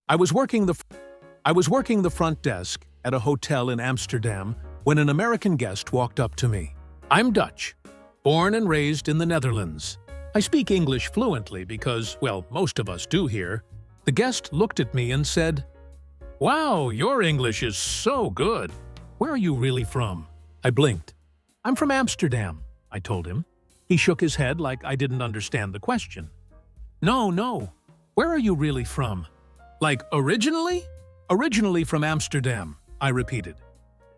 I was working the I was working the front desk at a hotel in Amsterdam when an American guest walked up to me. I'm Dutch, born and raised in the Netherlands. I speak English fluently because, well, most of us do here. The guest looked at me and said, "Wow, your English is so good. Where are you really from?" I blinked. "I'm from Amsterdam," I told him. He shook his head like I didn't understand the question. No. Where are you really from?" "Like originally?" "Originally from Amsterdam," I repeated.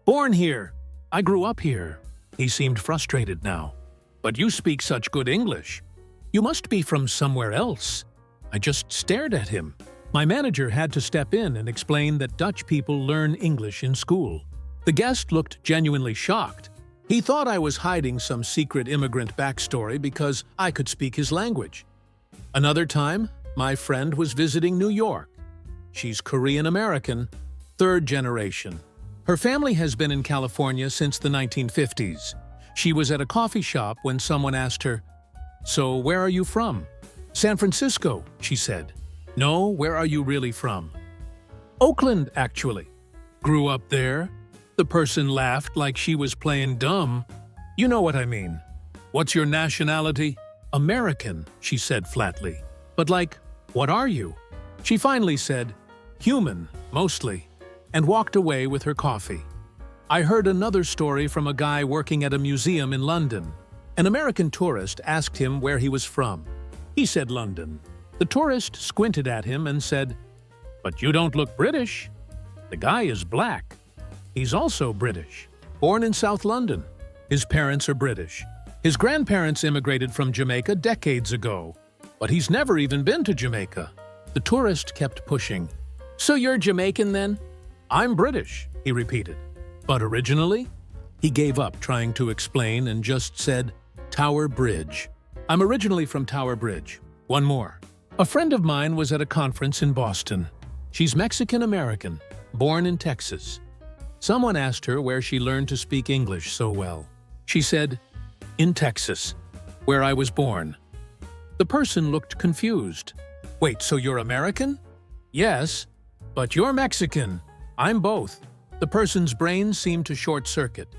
"Born here. I grew up here." He seemed frustrated now. "But you speak such good English. You must be from somewhere else." I just stared at him. My manager had to step in and explain that Dutch people learn English in school. The guest looked genuinely shocked. He thought I was hiding some secret immigrant backstory because I could speak his language. Another time, my friend was visiting New York. She's Korean-American, third generation. Her family has been in California since the 1950s. She was at a coffee shop when someone asked her, "So where are you from?" "San Francisco," she said. "No, where are you really from?" "Oakland, actually." "Grew up there?" The person laughed like she was playing dumb. "You know what I mean." "What's your nationality?" "American," she said flatly. "But like, what are you?" She finally said, "Human, mostly," and walked away with her coffee. I heard another story from a guy working at a museum in London. An American tourist asked him where he was from. He said London. The tourist squinted at him and said, "But you don't look British." "The guy is black." "He's also British. Born in South London. His parents are British. His grandparents immigrated from Jamaica decades ago. But he's never even been to Jamaica." The tourist kept pushing. "So you're Jamaican then?" "I'm British," he repeated. "But originally?" He gave up trying to explain and just said, "Tower Bridge." "I'm originally from Tower Bridge." One more. A friend of mine was at a conference in Boston. She's Mexican-American, born in Texas. Someone asked her where she learned to speak English so well. She said, "In Texas, where I was born." The person looked confused. "Wait, so you're American?" "Yes, but you're Mexican." "I'm both." The person's brain seemed to short-circuit.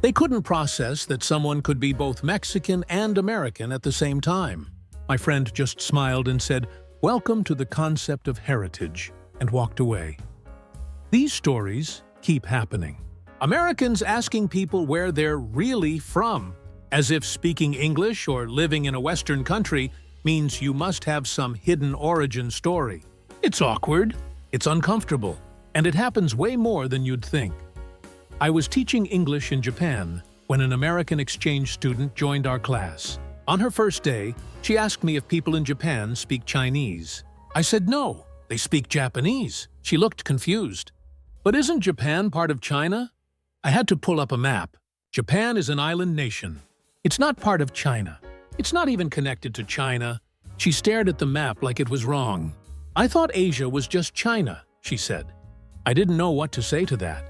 They couldn't process that someone could be both Mexican and American at the same time. My friend just smiled and said, "Welcome to the concept of heritage," and walked away. These stories keep happening. Americans asking people where they're really from, as if speaking English or living in a Western country means you must have some hidden origin story. It's awkward, it's uncomfortable, and it happens way more than you'd think. I was teaching English in Japan when an American exchange student joined our class. On her first day, she asked me if people in Japan speak Chinese. I said no, they speak Japanese. She looked confused. "But isn't Japan part of China?" I had to pull up a map. Japan is an island nation. It's not part of China. It's not even connected to China. She stared at the map like it was wrong. "I thought Asia was just China," she said. I didn't know what to say to that.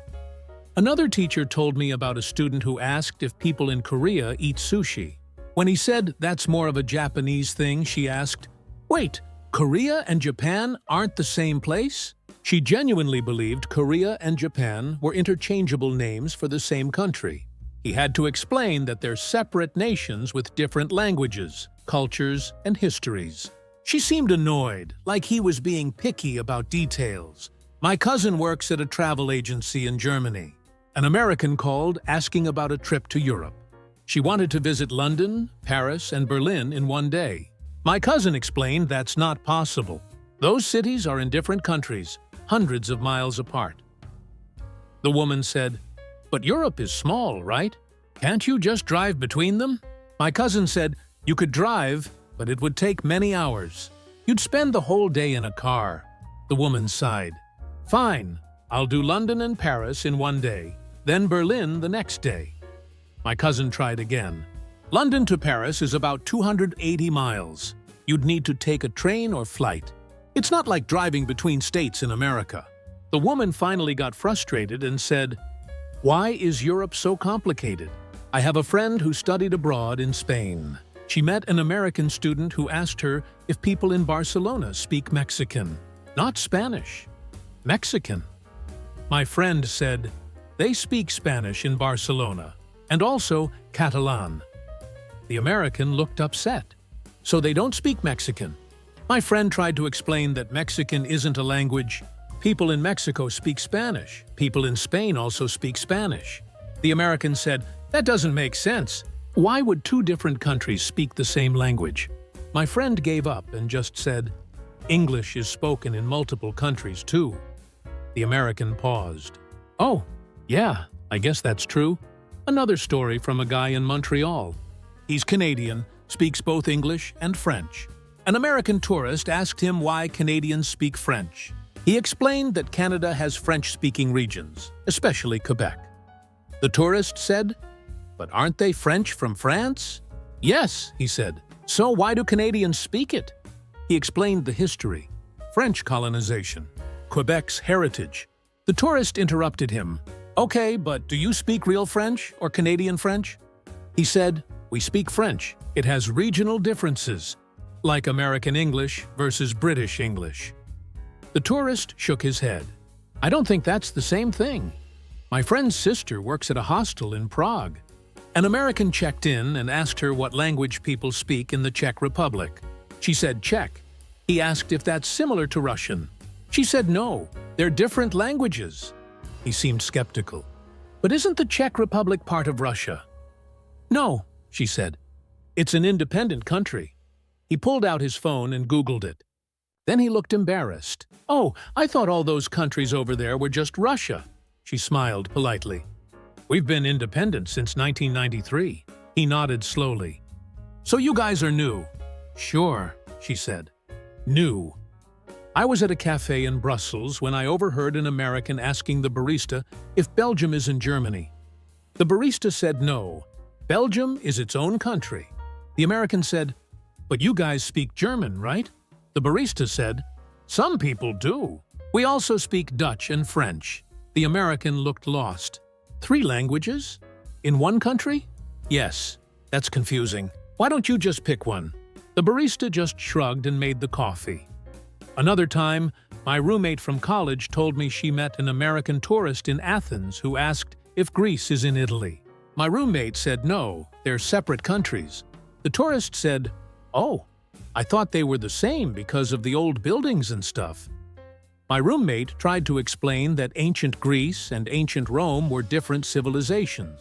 Another teacher told me about a student who asked if people in Korea eat sushi. When he said that's more of a Japanese thing, she asked, "Wait, Korea and Japan aren't the same place?" She genuinely believed Korea and Japan were interchangeable names for the same country. He had to explain that they're separate nations with different languages, cultures, and histories. She seemed annoyed, like he was being picky about details. My cousin works at a travel agency in Germany. An American called asking about a trip to Europe. She wanted to visit London, Paris, and Berlin in one day. My cousin explained that's not possible. Those cities are in different countries, hundreds of miles apart. The woman said, "But Europe is small, right? Can't you just drive between them?" My cousin said, "You could drive, but it would take many hours. You'd spend the whole day in a car." The woman sighed. "Fine, I'll do London and Paris in one day, then Berlin the next day." My cousin tried again. "London to Paris is about 280 miles. You'd need to take a train or flight. It's not like driving between states in America." The woman finally got frustrated and said, "Why is Europe so complicated? I have a friend who studied abroad in Spain. She met an American student who asked her if people in Barcelona speak Mexican. Not Spanish. Mexican. My friend said, they speak Spanish in Barcelona, and also Catalan. The American looked upset. So they don't speak Mexican. My friend tried to explain that Mexican isn't a language. People in Mexico speak Spanish. People in Spain also speak Spanish. The American said, that doesn't make sense. Why would two different countries speak the same language? My friend gave up and just said, English is spoken in multiple countries too. The American paused. Oh, yeah, I guess that's true. Another story from a guy in Montreal. He's Canadian, speaks both English and French. An American tourist asked him why Canadians speak French. He explained that Canada has French-speaking regions, especially Quebec. The tourist said, but aren't they French from France? Yes, he said. So why do Canadians speak it? He explained the history, French colonization, Quebec's heritage. The tourist interrupted him. Okay, but do you speak real French or Canadian French? He said, we speak French. It has regional differences, like American English versus British English. The tourist shook his head. I don't think that's the same thing. My friend's sister works at a hostel in Prague. An American checked in and asked her what language people speak in the Czech Republic. She said Czech. He asked if that's similar to Russian. She said no, they're different languages. He seemed skeptical. But isn't the Czech Republic part of Russia? No, she said. It's an independent country. He pulled out his phone and Googled it. Then he looked embarrassed. Oh, I thought all those countries over there were just Russia. She smiled politely. We've been independent since 1993. He nodded slowly. So you guys are new? Sure, she said. New. I was at a cafe in Brussels when I overheard an American asking the barista if Belgium is in Germany. The barista said no. Belgium is its own country. The American said, but you guys speak German, right? The barista said, some people do. We also speak Dutch and French. The American looked lost. 3 languages? In one country? Yes, that's confusing. Why don't you just pick one? The barista just shrugged and made the coffee. Another time, my roommate from college told me she met an American tourist in Athens who asked if Greece is in Italy. My roommate said no, they're separate countries. The tourist said, oh, I thought they were the same because of the old buildings and stuff. My roommate tried to explain that ancient Greece and ancient Rome were different civilizations.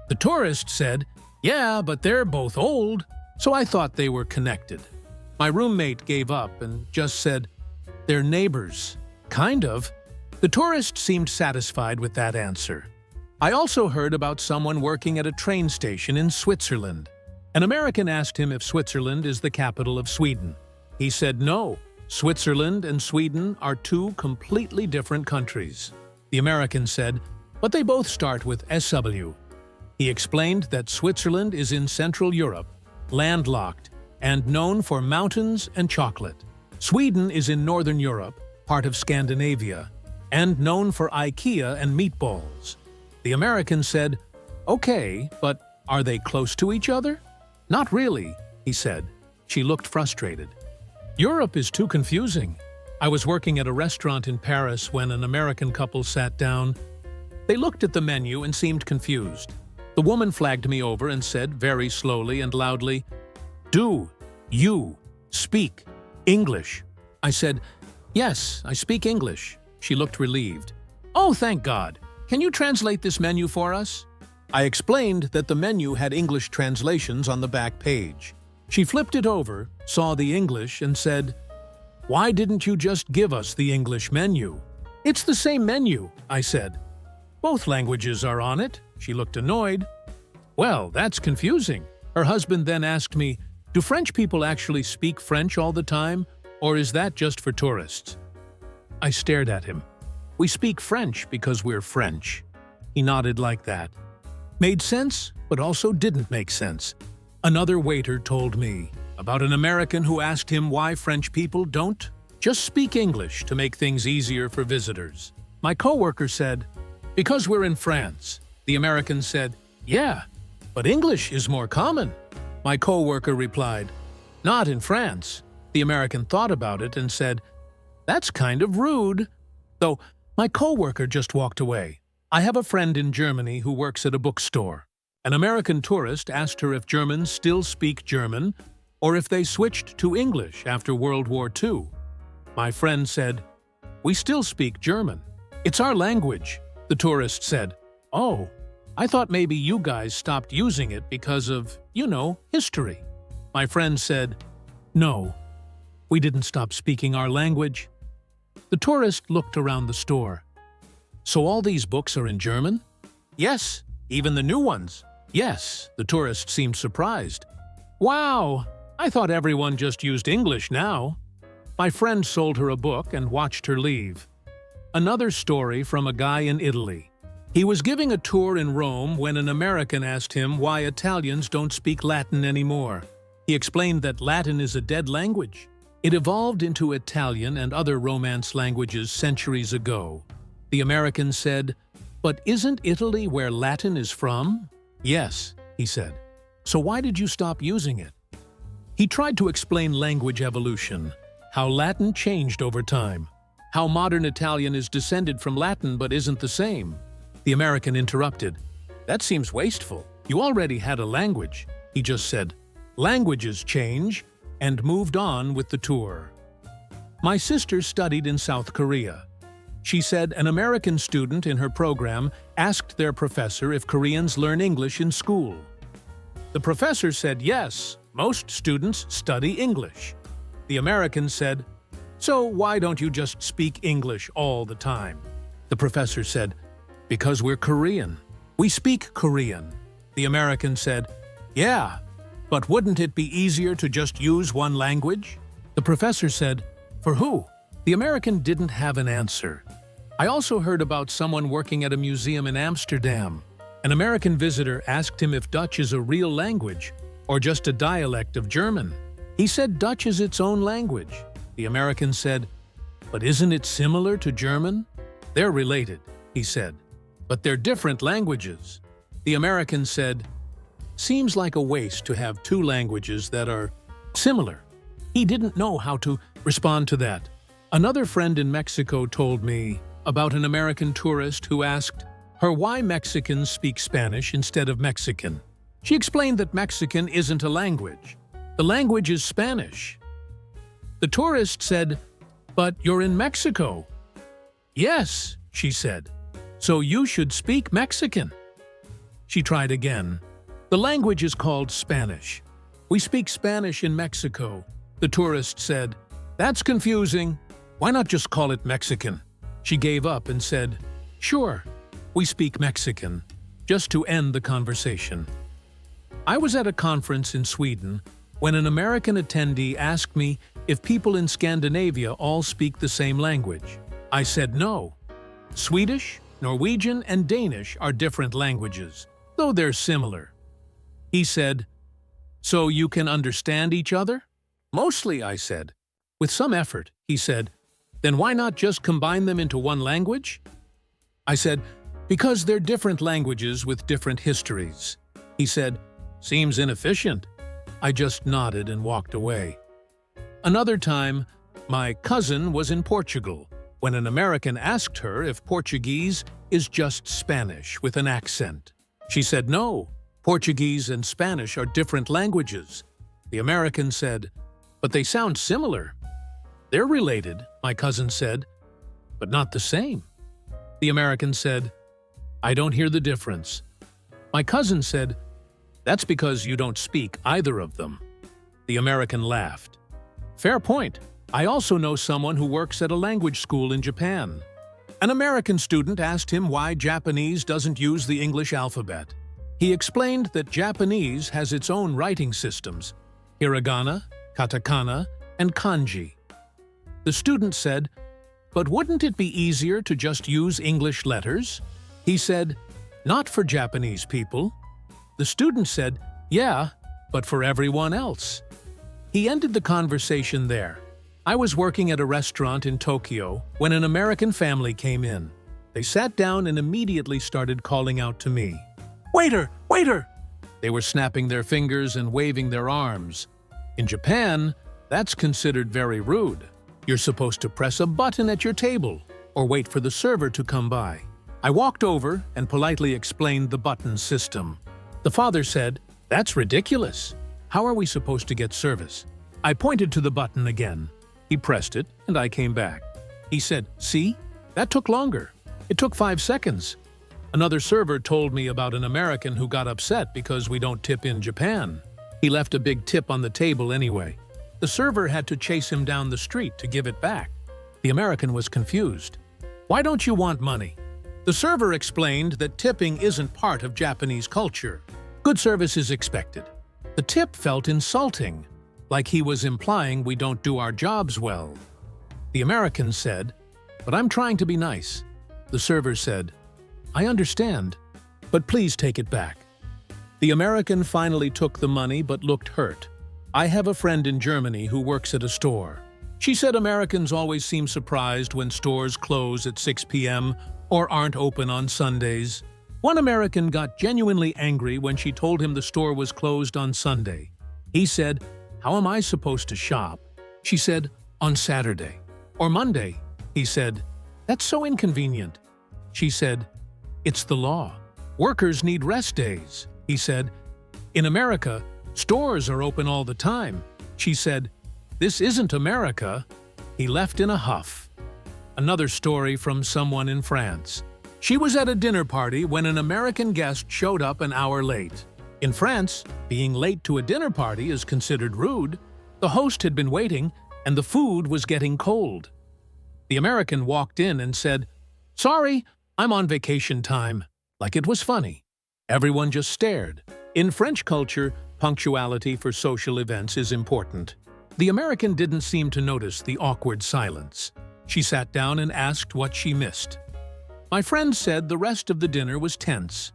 The tourist said, yeah, but they're both old, so I thought they were connected. My roommate gave up and just said, they're neighbors. Kind of. The tourist seemed satisfied with that answer. I also heard about someone working at a train station in Switzerland. An American asked him if Switzerland is the capital of Sweden. He said no. Switzerland and Sweden are 2 completely different countries. The American said, but they both start with SW. He explained that Switzerland is in Central Europe, landlocked, and known for mountains and chocolate. Sweden is in Northern Europe, part of Scandinavia, and known for IKEA and meatballs. The American said, okay, but are they close to each other? Not really, he said. She looked frustrated. Europe is too confusing. I was working at a restaurant in Paris when an American couple sat down. They looked at the menu and seemed confused. The woman flagged me over and said very slowly and loudly, do you speak English? I said, yes, I speak English. She looked relieved. Oh, thank God. Can you translate this menu for us? I explained that the menu had English translations on the back page. She flipped it over, saw the English, and said, why didn't you just give us the English menu? It's the same menu, I said. Both languages are on it. She looked annoyed. Well, that's confusing. Her husband then asked me, do French people actually speak French all the time, or is that just for tourists? I stared at him. We speak French because we're French. He nodded like that. Made sense, but also didn't make sense. Another waiter told me about an American who asked him why French people don't just speak English to make things easier for visitors. My coworker said, because we're in France. The American said, yeah, but English is more common. My coworker replied, not in France. The American thought about it and said, That's kind of rude. Though, my coworker just walked away. I have a friend in Germany who works at a bookstore. An American tourist asked her if Germans still speak German or if they switched to English after World War II. My friend said, "We still speak German. It's our language." The tourist said, "Oh, I thought maybe you guys stopped using it because of, history." My friend said, "No, we didn't stop speaking our language." The tourist looked around the store. "So all these books are in German?" "Yes, even the new ones." "Yes," the tourist seemed surprised. "Wow, I thought everyone just used English now." My friend sold her a book and watched her leave. Another story from a guy in Italy. He was giving a tour in Rome when an American asked him why Italians don't speak Latin anymore. He explained that Latin is a dead language. It evolved into Italian and other Romance languages centuries ago. The American said, "But isn't Italy where Latin is from?" "Yes," he said. "So why did you stop using it?" He tried to explain language evolution, how Latin changed over time, how modern Italian is descended from Latin but isn't the same. The American interrupted. "That seems wasteful. You already had a language." He just said, "Languages change," and moved on with the tour. My sister studied in South Korea. She said an American student in her program asked their professor if Koreans learn English in school. The professor said yes, most students study English. The American said, "So why don't you just speak English all the time?" The professor said, "Because we're Korean. We speak Korean." The American said, "Yeah, but wouldn't it be easier to just use one language?" The professor said, "For who?" The American didn't have an answer. I also heard about someone working at a museum in Amsterdam. An American visitor asked him if Dutch is a real language or just a dialect of German. He said Dutch is its own language. The American said, "But isn't it similar to German?" "They're related," he said, "but they're different languages." The American said, "Seems like a waste to have two languages that are similar." He didn't know how to respond to that. Another friend in Mexico told me about an American tourist who asked her why Mexicans speak Spanish instead of Mexican. She explained that Mexican isn't a language. The language is Spanish. The tourist said, "But you're in Mexico." "Yes," she said, "so you should speak Mexican." She tried again. "The language is called Spanish. We speak Spanish in Mexico." The tourist said, "That's confusing. Why not just call it Mexican?" She gave up and said, "Sure, we speak Mexican," just to end the conversation. I was at a conference in Sweden when an American attendee asked me if people in Scandinavia all speak the same language. I said no. Swedish, Norwegian, and Danish are different languages, though they're similar. He said, "So you can understand each other?" "Mostly," I said. With some effort, he said, "Then why not just combine them into one language?" I said, "Because they're different languages with different histories." He said, "Seems inefficient." I just nodded and walked away. Another time, my cousin was in Portugal when an American asked her if Portuguese is just Spanish with an accent. She said no, Portuguese and Spanish are different languages. The American said, "But they sound similar." "They're related," my cousin said, "but not the same." The American said, "I don't hear the difference." My cousin said, "That's because you don't speak either of them." The American laughed. Fair point. I also know someone who works at a language school in Japan. An American student asked him why Japanese doesn't use the English alphabet. He explained that Japanese has its own writing systems, hiragana, katakana, and kanji. The student said, "But wouldn't it be easier to just use English letters?" He said, "Not for Japanese people." The student said, "Yeah, but for everyone else." He ended the conversation there. I was working at a restaurant in Tokyo when an American family came in. They sat down and immediately started calling out to me. "Waiter! Waiter!" They were snapping their fingers and waving their arms. In Japan, that's considered very rude. You're supposed to press a button at your table or wait for the server to come by. I walked over and politely explained the button system. The father said, "That's ridiculous. How are we supposed to get service?" I pointed to the button again. He pressed it, and I came back. He said, "See? That took longer. It took 5 seconds." Another server told me about an American who got upset because we don't tip in Japan. He left a big tip on the table anyway. The server had to chase him down the street to give it back. The American was confused. "Why don't you want money?" The server explained that tipping isn't part of Japanese culture. Good service is expected. The tip felt insulting, like he was implying we don't do our jobs well. The American said, "But I'm trying to be nice." The server said, "I understand, but please take it back." The American finally took the money but looked hurt. I have a friend in Germany who works at a store. She said Americans always seem surprised when stores close at 6 p.m. or aren't open on Sundays. One American got genuinely angry when she told him the store was closed on Sunday. He said, "How am I supposed to shop?" She said, "On Saturday or Monday." He said, "That's so inconvenient." She said, "It's the law. Workers need rest days." He said, "In America, stores are open all the time." She said, "This isn't America." He left in a huff. Another story from someone in France. She was at a dinner party when an American guest showed up an hour late. In France, being late to a dinner party is considered rude. The host had been waiting, and the food was getting cold. The American walked in and said, "Sorry, I'm on vacation time," like it was funny. Everyone just stared. In French culture, punctuality for social events is important. The American didn't seem to notice the awkward silence. She sat down and asked what she missed. My friend said the rest of the dinner was tense.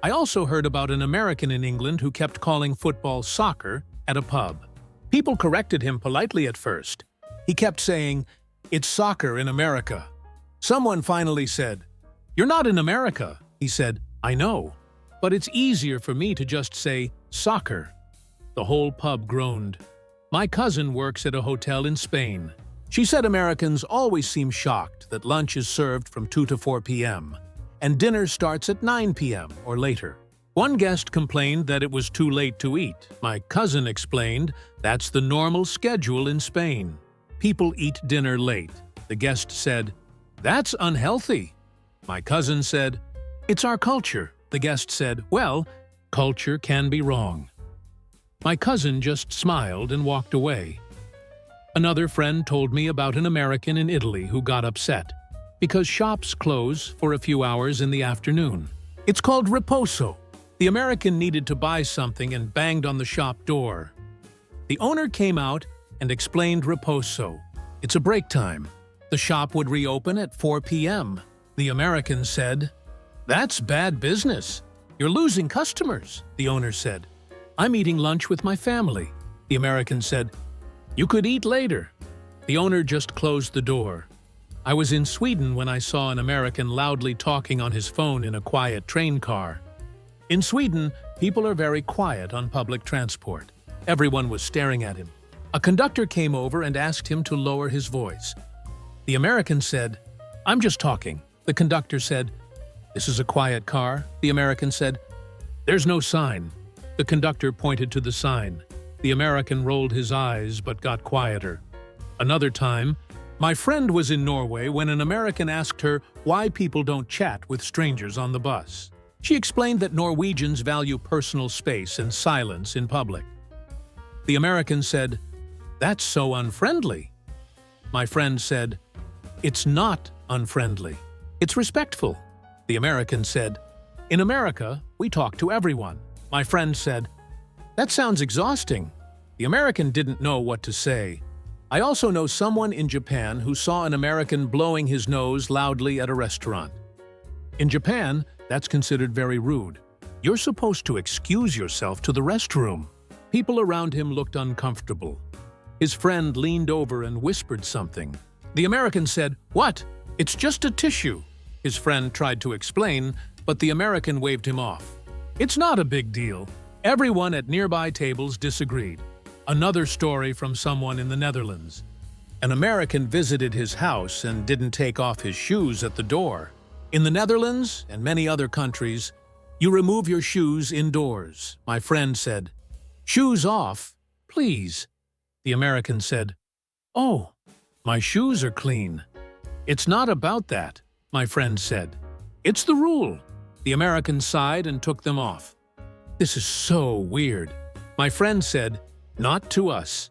I also heard about an American in England who kept calling football soccer at a pub. People corrected him politely at first. He kept saying, "It's soccer in America." Someone finally said, "You're not in America." He said, "I know, but it's easier for me to just say soccer." The whole pub groaned. My cousin works at a hotel in Spain. She said Americans always seem shocked that lunch is served from 2 to 4 p.m. and dinner starts at 9 p.m. or later. One guest complained that it was too late to eat. My cousin explained that's the normal schedule in Spain. People eat dinner late. The guest said, "That's unhealthy." My cousin said, "It's our culture." The guest said, "Well, culture can be wrong." My cousin just smiled and walked away. Another friend told me about an American in Italy who got upset because shops close for a few hours in the afternoon. It's called riposo. The American needed to buy something and banged on the shop door. The owner came out and explained riposo. It's a break time. The shop would reopen at 4 p.m. The American said, "That's bad business. You're losing customers," the owner said. "I'm eating lunch with my family." The American said, "You could eat later." The owner just closed the door. I was in Sweden when I saw an American loudly talking on his phone in a quiet train car. In Sweden, people are very quiet on public transport. Everyone was staring at him. A conductor came over and asked him to lower his voice. The American said, "I'm just talking." The conductor said, "This is a quiet car." The American said, "There's no sign." The conductor pointed to the sign. The American rolled his eyes but got quieter. Another time, my friend was in Norway when an American asked her why people don't chat with strangers on the bus. She explained that Norwegians value personal space and silence in public. The American said, "That's so unfriendly." My friend said, "It's not unfriendly. It's respectful." The American said, "In America, we talk to everyone." My friend said, "That sounds exhausting." The American didn't know what to say. I also know someone in Japan who saw an American blowing his nose loudly at a restaurant. In Japan, that's considered very rude. You're supposed to excuse yourself to the restroom. People around him looked uncomfortable. His friend leaned over and whispered something. The American said, "What? It's just a tissue." His friend tried to explain, but the American waved him off. "It's not a big deal." Everyone at nearby tables disagreed. Another story from someone in the Netherlands. An American visited his house and didn't take off his shoes at the door. In the Netherlands and many other countries, you remove your shoes indoors. My friend said, "Shoes off, please." The American said, "Oh, my shoes are clean." "It's not about that," my friend said. "It's the rule." The American sighed and took them off. "This is so weird." My friend said, "Not to us."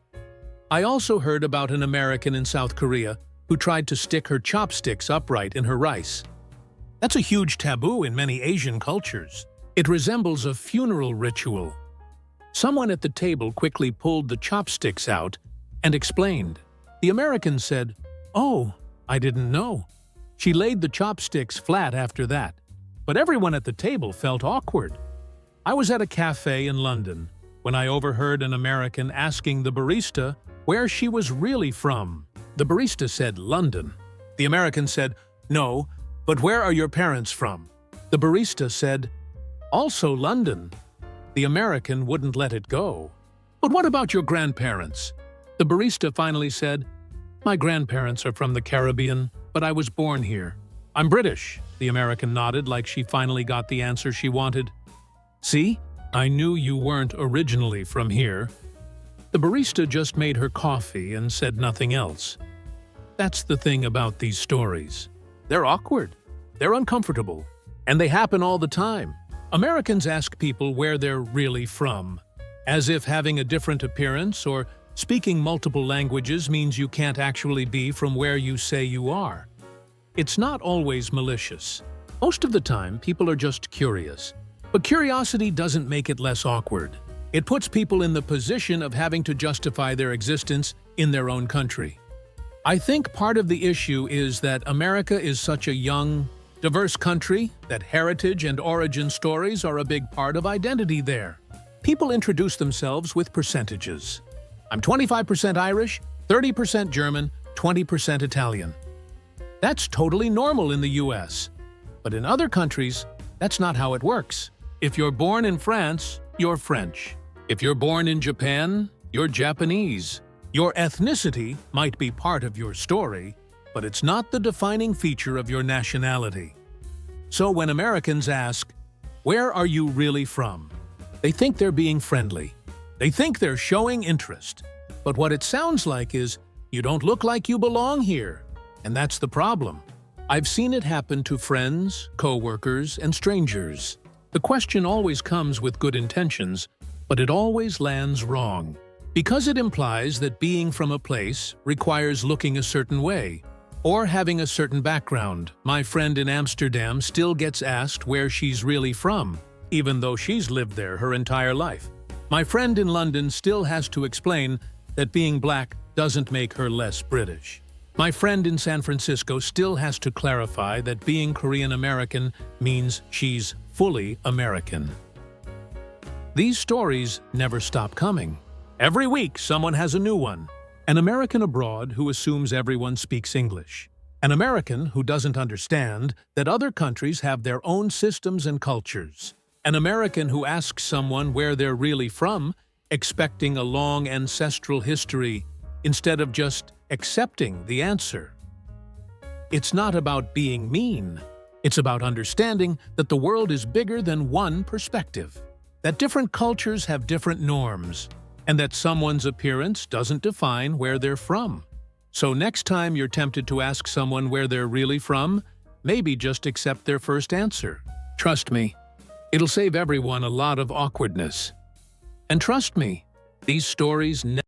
I also heard about an American in South Korea who tried to stick her chopsticks upright in her rice. That's a huge taboo in many Asian cultures. It resembles a funeral ritual. Someone at the table quickly pulled the chopsticks out and explained. The American said, "Oh, I didn't know." She laid the chopsticks flat after that, but everyone at the table felt awkward. I was at a cafe in London when I overheard an American asking the barista where she was really from. The barista said London. The American said, "No, but where are your parents from?" The barista said, "Also London." The American wouldn't let it go. "But what about your grandparents?" The barista finally said, "My grandparents are from the Caribbean, but I was born here." "I'm British." The American nodded like she finally got the answer she wanted. "See, I knew you weren't originally from here." The barista just made her coffee and said nothing else. That's the thing about these stories. They're awkward, they're uncomfortable, and they happen all the time. Americans ask people where they're really from, as if having a different appearance or speaking multiple languages means you can't actually be from where you say you are. It's not always malicious. Most of the time, people are just curious. But curiosity doesn't make it less awkward. It puts people in the position of having to justify their existence in their own country. I think part of the issue is that America is such a young, diverse country that heritage and origin stories are a big part of identity there. People introduce themselves with percentages. I'm 25% Irish, 30% German, 20% Italian. That's totally normal in the US. But in other countries, that's not how it works. If you're born in France, you're French. If you're born in Japan, you're Japanese. Your ethnicity might be part of your story, but it's not the defining feature of your nationality. So when Americans ask, "Where are you really from?" they think they're being friendly. They think they're showing interest. But what it sounds like is, "You don't look like you belong here." And that's the problem. I've seen it happen to friends, co-workers, and strangers. The question always comes with good intentions, but it always lands wrong. Because it implies that being from a place requires looking a certain way, or having a certain background. My friend in Amsterdam still gets asked where she's really from, even though she's lived there her entire life. My friend in London still has to explain that being black doesn't make her less British. My friend in San Francisco still has to clarify that being Korean American means she's fully American. These stories never stop coming. Every week, someone has a new one. An American abroad who assumes everyone speaks English. An American who doesn't understand that other countries have their own systems and cultures. An American who asks someone where they're really from, expecting a long ancestral history instead of just accepting the answer. It's not about being mean. It's about understanding that the world is bigger than one perspective, that different cultures have different norms, and that someone's appearance doesn't define where they're from. So next time you're tempted to ask someone where they're really from, maybe just accept their first answer. Trust me, it'll save everyone a lot of awkwardness. And trust me, these stories